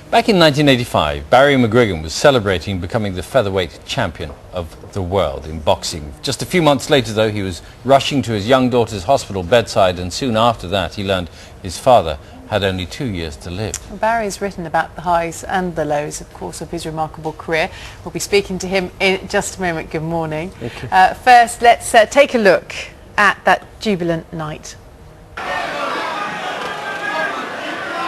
Back in 1985, Barry McGuigan was celebrating becoming the featherweight champion of the world in boxing. Just a few months later, though, he was rushing to his young daughter's hospital bedside, and soon after that he learned his father had only 2 years to live. Barry's written about the highs and the lows, of course, of his remarkable career. We'll be speaking to him in just a moment. Good morning. First, let's take a look at that jubilant night.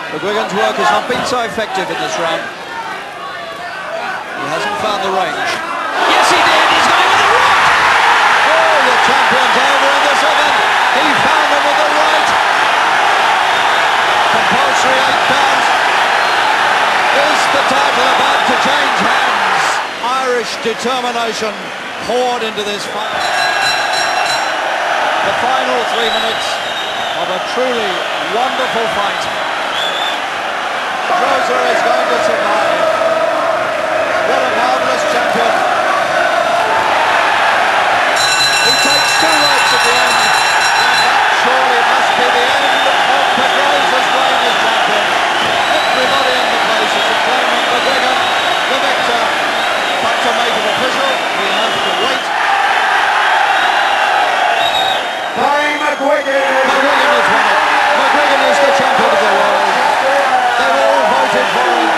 McGuigan's work has not been so effective in this round. He hasn't found the range. Yes, he did! He's going with the right! Oh, the champion's over in the second. He found him with the right. Compulsory 8 pounds. Is the title about to change hands? Irish determination poured into this fight. The final 3 minutes of a truly wonderful fight. Rosa is going to survive. What a marvellous champion. He takes 2 rights at the end, and that surely must be the end of Pedrosa's reign as champion. Everybody in the place is acclaiming McGuigan the victor, but to make it official, we have to wait. Barry McGuigan has won it. McGuigan is the champion of the world. For him,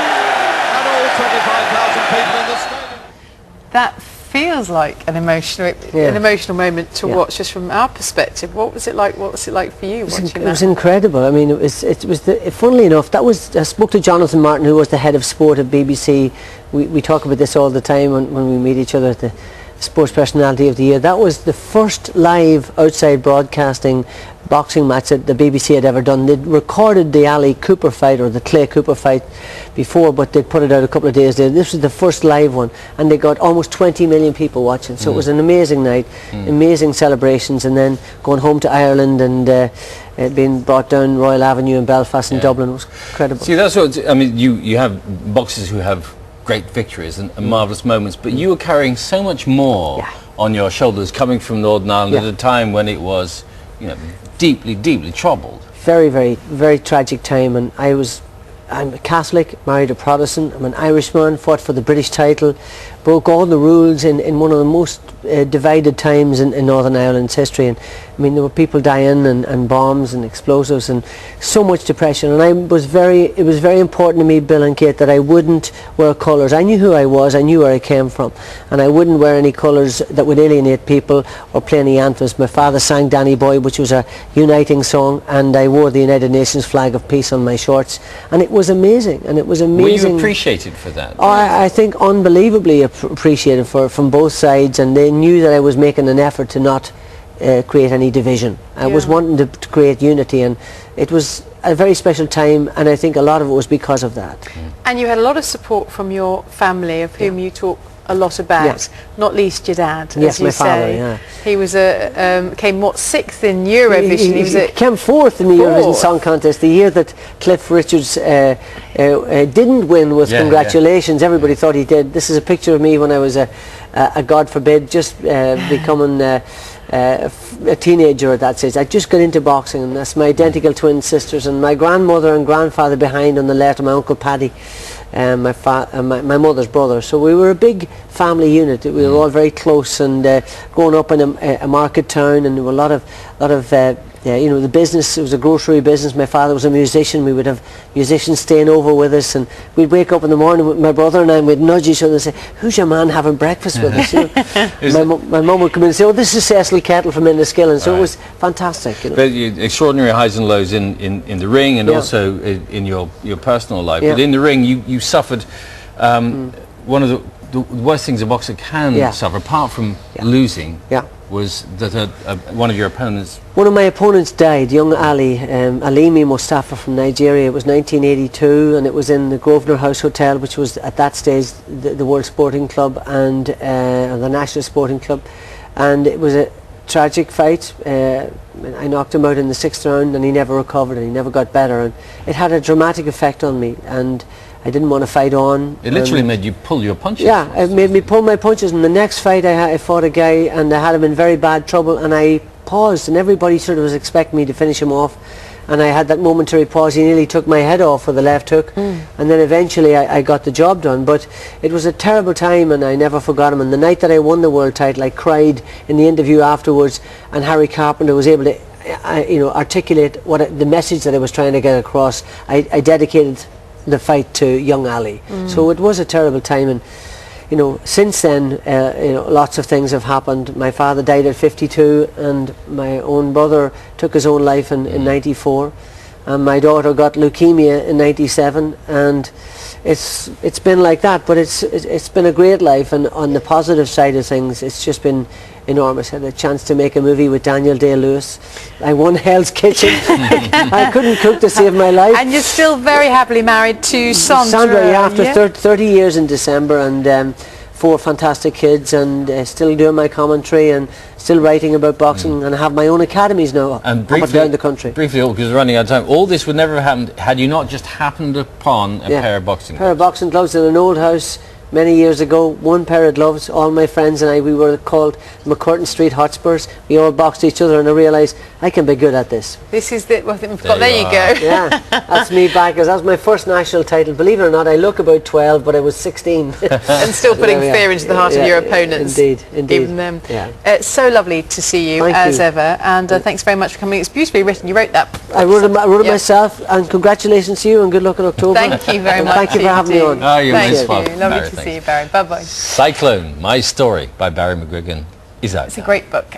and all 25,000 people in the stadium. That feels like an emotional moment to watch, just from our perspective. What was it like? What was it like for you watching that? It was incredible. I mean, funnily enough, I spoke to Jonathan Martin, who was the head of sport at BBC. We talk about this all the time when we meet each other at the Sports Personality of the Year. That was the first live outside broadcasting boxing match that the BBC had ever done. They'd recorded the Ali Cooper fight, or the Clay Cooper fight, before, but they'd put it out a couple of days later. This was the first live one, and they got almost 20 million people watching. So it was an amazing night, amazing celebrations, and then going home to Ireland and being brought down Royal Avenue in Belfast and Dublin was incredible. See, that's what I mean. You have boxers who have great victories and marvellous moments, but you were carrying so much more on your shoulders, coming from Northern Ireland at a time when it was, you know, deeply, deeply troubled. Very, very, very tragic time, and I'm a Catholic, married a Protestant. I'm an Irishman, fought for the British title, broke all the rules in one of the most divided times in Northern Ireland's history. And I mean, there were people dying, and bombs and explosives, and so much depression. And it was very important to me, Bill and Kate, that I wouldn't wear colours. I knew who I was, I knew where I came from, and I wouldn't wear any colours that would alienate people or play any anthems. My father sang Danny Boy, which was a uniting song, and I wore the United Nations flag of peace on my shorts, and it was amazing. And it was amazing. Were you appreciated for that? I think unbelievably appreciated from both sides, and they knew that I was making an effort to not create any division. I was wanting to create unity, and it was a very special time, and I think a lot of it was because of that. And you had a lot of support from your family, of whom you talk a lot about, not least your dad, as you say. He was came 6th in Eurovision. He came 4th in the Eurovision Song Contest the year that Cliff Richards didn't win. With congratulations, everybody thought he did. This is a picture of me when I was a God forbid, just becoming a teenager at that stage. I just got into boxing, and that's my identical twin sisters, and my grandmother and grandfather behind on the left, and my uncle Paddy, my mother's brother. So we were a big family unit. We were all very close, and growing up in a market town, and there were a lot of you know, the business, it was a grocery business. My father was a musician. We would have musicians staying over with us, and we'd wake up in the morning with my brother and I, and we'd nudge each other and say, "Who's your man having breakfast with us?" You know? my mum would come in and say, "Oh, this is Cecil Kettle from Inniskillen." So it was fantastic. You know? But extraordinary highs and lows in the ring, and also in your personal life. But in the ring, you suffered one of the worst things a boxer can suffer, apart from losing. Was that one of your opponents? One of my opponents died, young Ali, Alimi Mustafa from Nigeria. It was 1982, and it was in the Grosvenor House Hotel, which was at that stage the World Sporting Club and the National Sporting Club. And it was a tragic fight. I knocked him out in the 6th round, and he never recovered, and he never got better. And it had a dramatic effect on me, and I didn't want to fight on. It literally made you pull your punches. Yeah, it made me pull my punches. And the next fight I fought a guy, and I had him in very bad trouble, and I paused, and everybody sort of was expecting me to finish him off. and I had that momentary pause. He nearly took my head off with the left hook, and then eventually I got the job done. But it was a terrible time, and I never forgot him. And the night that I won the world title, I cried in the interview afterwards, and Harry Carpenter was able to articulate the message that I was trying to get across. I dedicated the fight to young Ali. So it was a terrible time, and since then, lots of things have happened. My father died at 52, and my own brother took his own life in 94, and my daughter got leukemia in 97, and it's been like that. But it's been a great life, and on the positive side of things, it's just been enormous. I had a chance to make a movie with Daniel Day-Lewis. I won Hell's Kitchen. I couldn't cook to save my life. And you're still very happily married to Sandra. Sandra, yeah, after 30 years in December, and 4 fantastic kids, and still doing my commentary and still writing about boxing, and have my own academies now and up and down the country. Briefly, because we're running out of time, all this would never have happened had you not just happened upon a pair of boxing gloves. Pair of boxing gloves in an old house many years ago. One pair of gloves. All my friends and I, we were called McCurtain Street Hotspurs. We all boxed each other, and I realised I can be good at this. This is the. Well, there you go. Yeah, that's me back. That was my first national title. Believe it or not, I look about 12, but I was 16. And still putting fear into the heart of your opponents. Indeed. Even them. Yeah. It's so lovely to see you as ever, and thanks very much for coming. It's beautifully written. You wrote that. I wrote it myself, and congratulations to you, and good luck in October. Thank you very much. Thank you for having me on. Oh, you're most welcome. welcome. Lovely to see you, Barry. Bye bye. Cyclone: My Story by Barry McGuigan is out. It's a great book.